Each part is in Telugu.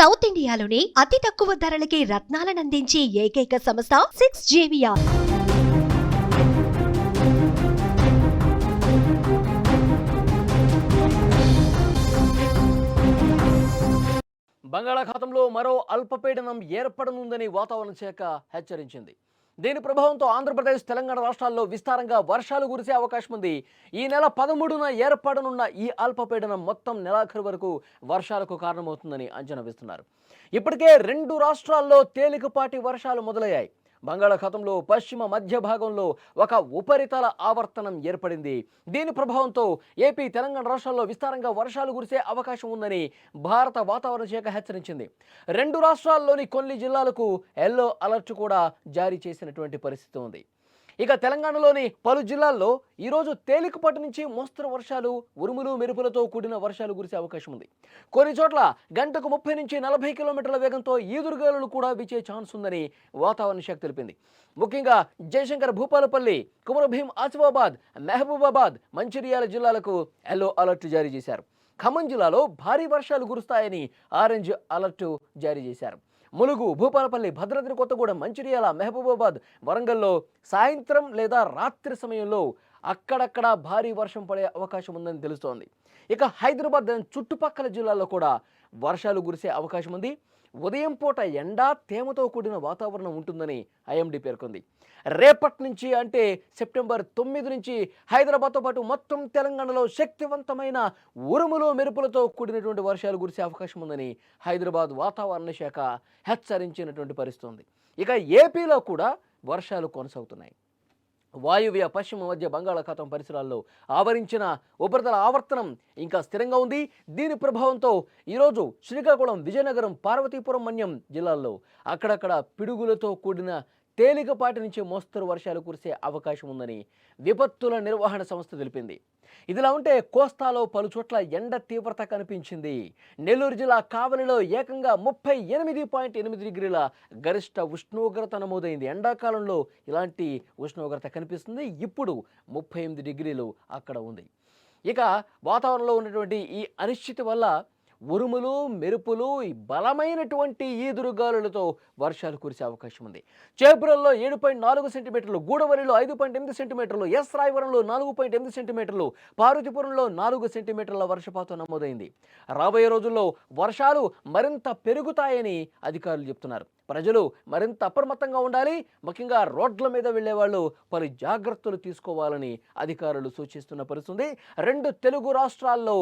సౌత్ ఇండియాలోనే అతి తక్కువ ధరలకి రత్నాలనందించే ఏకైక సంస్థ 6JVR. బంగాళాఖాతంలో మరో అల్పపీడనం ఏర్పడనుందని వాతావరణ శాఖ హెచ్చరించింది. దీని ప్రభావంతో ఆంధ్రప్రదేశ్, తెలంగాణ రాష్ట్రాల్లో విస్తారంగా వర్షాలు కురిసే అవకాశం ఉంది. ఈ నెల 13న ఏర్పడనున్న ఈ అల్పపీడనం మొత్తం నెలాఖరు వరకు వర్షాలకు కారణమవుతుందని అంచనా వేస్తున్నారు. ఇప్పటికే 2 రాష్ట్రాల్లో తేలికపాటి వర్షాలు మొదలయ్యాయి. బంగాళాఖాతంలో పశ్చిమ మధ్య భాగంలో ఒక ఉపరితల ఆవర్తనం ఏర్పడింది. దీని ప్రభావంతో ఏపీ, తెలంగాణ రాష్ట్రాల్లో విస్తారంగా వర్షాలు కురిసే అవకాశం ఉందని భారత వాతావరణ శాఖ హెచ్చరించింది. 2 రాష్ట్రాల్లోని కొన్ని జిల్లాలకు ఎల్లో అలర్ట్ కూడా జారీ చేసినటువంటి పరిస్థితి ఉంది. ఇక తెలంగాణలోని పలు జిల్లాల్లో ఈరోజు తేలికపాటి నుంచి మోస్తరు వర్షాలు, ఉరుములు మెరుపులతో కూడిన వర్షాలు కురిసే అవకాశం ఉంది. కొన్ని చోట్ల గంటకు 30 నుంచి 40 కిలోమీటర్ల వేగంతో ఈదురుగాలులు కూడా వీచే ఛాన్స్ ఉందని వాతావరణ శాఖ తెలిపింది. ముఖ్యంగా జయశంకర్, భూపాలపల్లి, కుమరభీం, ఆసిఫాబాద్, మహబూబాబాద్, మంచిర్యాల జిల్లాలకు ఎల్లో అలర్ట్ జారీ చేశారు. ఖమ్మం జిల్లాలో భారీ వర్షాలు కురుస్తాయని ఆరెంజ్ అలర్ట్ జారీ చేశారు. ములుగు, భూపాలపల్లి, భద్రాద్రి కొత్తగూడెం, మంచిర్యాల, మహబూబాబాద్, వరంగల్లో సాయంత్రం లేదా రాత్రి సమయంలో అక్కడక్కడ భారీ వర్షం పడే అవకాశం ఉందని తెలుస్తోంది. ఇక హైదరాబాద్ చుట్టుపక్కల జిల్లాల్లో కూడా వర్షాలు కురిసే అవకాశం ఉంది. ఉదయం పూట ఎండ, తేమతో కూడిన వాతావరణం ఉంటుందని ఐఎండీ పేర్కొంది. రేపటి నుంచి అంటే సెప్టెంబర్ 9 నుంచి హైదరాబాద్తో పాటు మొత్తం తెలంగాణలో శక్తివంతమైన ఉరుములు మెరుపులతో కూడినటువంటి వర్షాలు కురిసే అవకాశం ఉందని హైదరాబాద్ వాతావరణ శాఖ హెచ్చరించినటువంటి పరిస్థితి ఉంది. ఇక ఏపీలో కూడా వర్షాలు కొనసాగుతున్నాయి. వాయువ్య పశ్చిమ మధ్య బంగాళాఖాతం పరిసరాల్లో ఆవరించిన ఉపరితల ఆవర్తనం ఇంకా స్థిరంగా ఉంది. దీని ప్రభావంతో ఈరోజు శ్రీకాకుళం, విజయనగరం, పార్వతీపురం, మన్యం జిల్లాల్లో అక్కడక్కడ పిడుగులతో కూడిన తేలికపాటి నుంచి మోస్తరు వర్షాలు కురిసే అవకాశం ఉందని విపత్తుల నిర్వహణ సంస్థ తెలిపింది. ఇదిలా ఉంటే కోస్తాలో పలు చోట్ల ఎండ తీవ్రత కనిపించింది. నెల్లూరు జిల్లా కావలిలో ఏకంగా 38.8 డిగ్రీల గరిష్ట ఉష్ణోగ్రత నమోదైంది. ఎండాకాలంలో ఇలాంటి ఉష్ణోగ్రత కనిపిస్తుంది. ఇప్పుడు 38 డిగ్రీలు అక్కడ ఉంది. ఇక వాతావరణంలో ఉన్నటువంటి ఈ అనిశ్చితి వల్ల ఉరుములు, మెరుపులు, బలమైనటువంటి ఈదురుగాలులతో వర్షాలు కురిసే అవకాశం ఉంది. చేబ్రోల్లో 7.4 సెంటీమీటర్లు, గూడవల్లిలో 5.8 సెంటీమీటర్లు, ఎస్ రాయవరంలో 4.8 సెంటీమీటర్లు, పార్వతీపురంలో 4 సెంటీమీటర్ల వర్షపాతం నమోదైంది. రాబోయే రోజుల్లో వర్షాలు మరింత పెరుగుతాయని అధికారులు చెప్తున్నారు. ప్రజలు మరింత అప్రమత్తంగా ఉండాలి. ముఖ్యంగా రోడ్ల మీద వెళ్లే వాళ్ళు పలు జాగ్రత్తలు తీసుకోవాలని అధికారులు సూచిస్తున్న పరిస్థితుంది. 2 తెలుగు రాష్ట్రాల్లో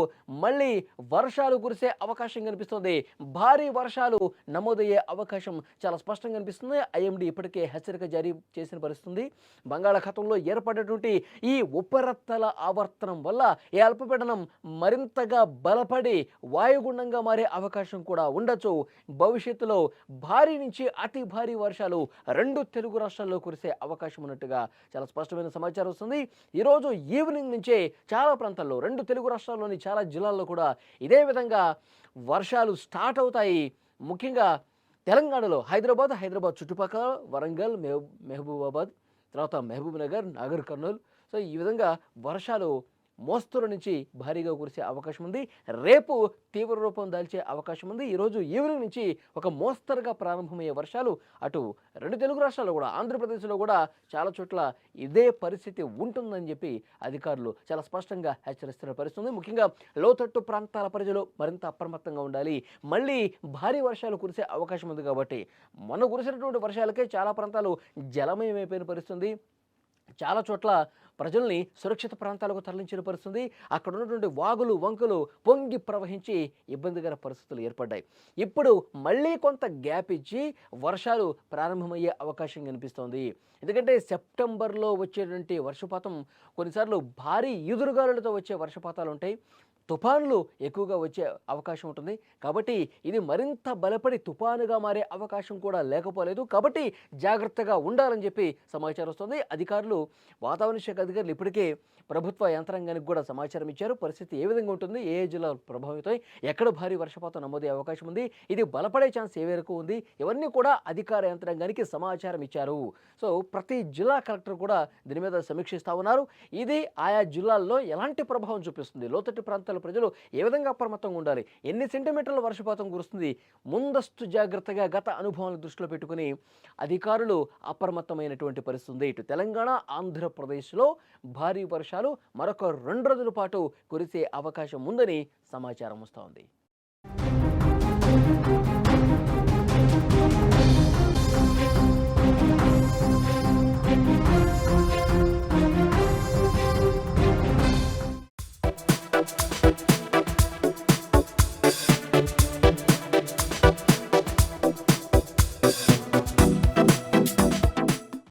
మళ్ళీ వర్షాలు కురిసే అవకాశం కనిపిస్తుంది. భారీ వర్షాలు నమోదయ్యే అవకాశం చాలా స్పష్టంగా కనిపిస్తుంది. ఐఎండీ ఇప్పటికే హెచ్చరిక జారీ చేసిన పరిస్థితుంది. బంగాళాఖాతంలో ఏర్పడినటువంటి ఈ ఉపరితల ఆవర్తనం వల్ల ఈ అల్పపీడనం మరింతగా బలపడి వాయుగుండంగా మారే అవకాశం కూడా ఉండొచ్చు. భవిష్యత్తులో భారీ నుంచి అతి భారీ వర్షాలు 2 తెలుగు రాష్ట్రాల్లో కురిసే అవకాశం ఉన్నట్టుగా చాలా స్పష్టమైన సమాచారం వస్తుంది. ఈరోజు ఈవినింగ్ నుంచే చాలా ప్రాంతాల్లో 2 తెలుగు రాష్ట్రాల్లోని చాలా జిల్లాల్లో కూడా ఇదే విధంగా వర్షాలు స్టార్ట్ అవుతాయి. ముఖ్యంగా తెలంగాణలో హైదరాబాద్ చుట్టుపక్కల, వరంగల్, మహబూబాబాద్, తర్వాత మహబూబ్ నగర్, నాగర్ కర్నూల్, సో ఈ విధంగా వర్షాలు మోస్తరు నుంచి భారీగా కురిసే అవకాశం ఉంది. రేపు తీవ్ర రూపం దాల్చే అవకాశం ఉంది. ఈరోజు ఈవినింగ్ నుంచి ఒక మోస్తరుగా ప్రారంభమయ్యే వర్షాలు అటు 2 తెలుగు రాష్ట్రాల్లో కూడా, ఆంధ్రప్రదేశ్లో కూడా చాలా చోట్ల ఇదే పరిస్థితి ఉంటుందని చెప్పి అధికారులు చాలా స్పష్టంగా హెచ్చరిస్తున్న పరిస్థితి. ముఖ్యంగా లోతట్టు ప్రాంతాల ప్రజలు మరింత అప్రమత్తంగా ఉండాలి. మళ్ళీ భారీ వర్షాలు కురిసే అవకాశం ఉంది కాబట్టి మొన్న కురిసినటువంటి వర్షాలకే చాలా ప్రాంతాలు జలమయమైపోయిన పరిస్థితి. చాలా చోట్ల ప్రజల్ని సురక్షిత ప్రాంతాలకు తరలించిన పరిస్థితి. అక్కడ ఉన్నటువంటి వాగులు, వంకలు పొంగి ప్రవహించి ఇబ్బందికర పరిస్థితులు ఏర్పడ్డాయి. ఇప్పుడు మళ్ళీ కొంత గ్యాప్ ఇచ్చి వర్షాలు ప్రారంభమయ్యే అవకాశం కనిపిస్తోంది. ఎందుకంటే సెప్టెంబర్లో వచ్చేటువంటి వర్షపాతం కొన్నిసార్లు భారీ ఈదురుగాలులతో వచ్చే వర్షపాతాలు ఉంటాయి. తుఫాన్లు ఎక్కువగా వచ్చే అవకాశం ఉంటుంది. కాబట్టి ఇది మరింత బలపడి తుఫానుగా మారే అవకాశం కూడా లేకపోలేదు. కాబట్టి జాగ్రత్తగా ఉండాలని చెప్పి సమాచారం వస్తుంది. అధికారులు, వాతావరణ శాఖ అధికారులు ఇప్పటికే ప్రభుత్వ యంత్రాంగానికి కూడా సమాచారం ఇచ్చారు. పరిస్థితి ఏ విధంగా ఉంటుంది, ఏ జిల్లాలు ప్రభావితం, ఎక్కడ భారీ వర్షపాతం నమోదయ్యే అవకాశం ఉంది, ఇది బలపడే ఛాన్స్ ఏ మేరకు ఉంది, ఇవన్నీ కూడా అధికార యంత్రాంగానికి సమాచారం ఇచ్చారు. సో ప్రతి జిల్లా కలెక్టర్ కూడా దీని మీద సమీక్షిస్తూ ఉన్నారు. ఇది ఆయా జిల్లాల్లో ఎలాంటి ప్రభావం చూపిస్తుంది, లోతట్టు ప్రాంతాల్లో ప్రాంతాల ప్రజలు ఏ విధంగా అప్రమత్తంగా ఉండాలి, ఎన్ని సెంటీమీటర్ల వర్షపాతం కురుస్తుంది, ముందస్తు జాగ్రత్తగా గత అనుభవాలను దృష్టిలో పెట్టుకుని అధికారులు అప్రమత్తమైనటువంటి పరిస్థితి ఉంది. ఇటు తెలంగాణ, ఆంధ్రప్రదేశ్లో భారీ వర్షాలు మరొక 2 రోజుల పాటు కురిసే అవకాశం ఉందని సమాచారం వస్తోంది.